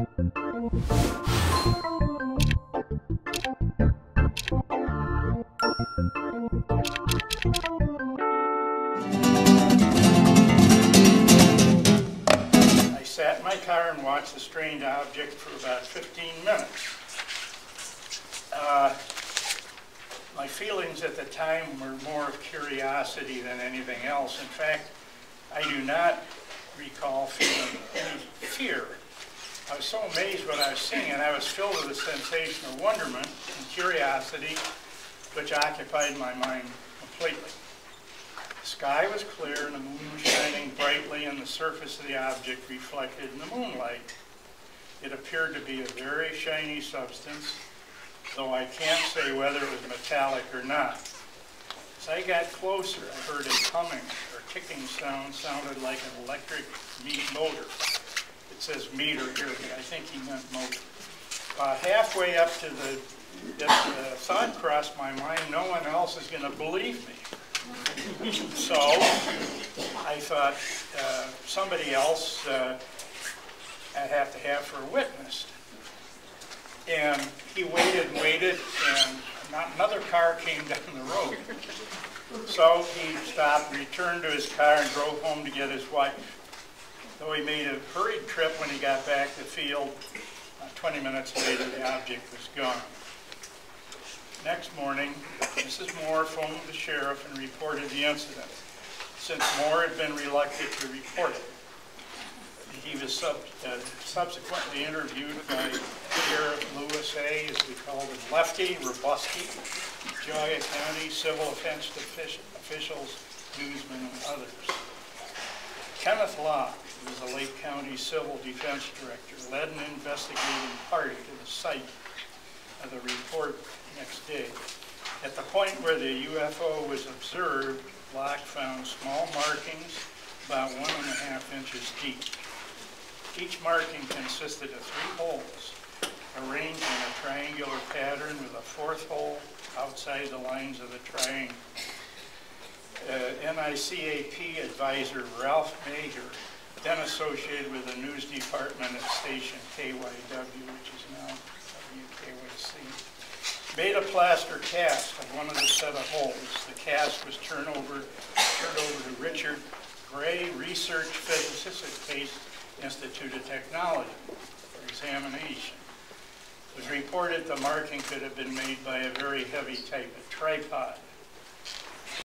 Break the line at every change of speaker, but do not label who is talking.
I sat in my car and watched the strange object for about 15 minutes. My feelings at the time were more of curiosity than anything else. In fact, I do not recall feeling any fear. I was so amazed what I was seeing, and I was filled with a sensation of wonderment and curiosity, which occupied my mind completely. The sky was clear, and the moon was shining brightly, and the surface of the object reflected in the moonlight. It appeared to be a very shiny substance, though I can't say whether it was metallic or not. As I got closer, I heard a humming or ticking sound, sounded like an electric motor. It says meter here, but I think he meant motor. Halfway up to the thought crossed my mind, no one else is going to believe me. So I thought somebody else I have to have for a witness. And he waited and waited, and not another car came down the road. So he stopped, returned to his car, and drove home to get his wife. Though he made a hurried trip when he got back to the field, 20 minutes later the object was gone. Next morning, Mrs. Moore phoned the sheriff and reported the incident. Since Moore had been reluctant to report it, he was subsequently interviewed by Sheriff Lewis A., as we called him, Lefty, Robusky, Geauga County civil offense officials, newsmen, and others. Kenneth Locke, who was the Lake County Civil Defense Director, led an investigating party to the site of the report next day. At the point where the UFO was observed, Locke found small markings about 1.5 inches deep. Each marking consisted of 3 holes arranged in a triangular pattern with a 4th hole outside the lines of the triangle. NICAP advisor Ralph Maher, then associated with the news department at station KYW, which is now WKYC, made a plaster cast of one of the set of holes. The cast was turned over to Richard Gray, research physicist at Case Institute of Technology, for examination. It was reported the marking could have been made by a very heavy type of tripod.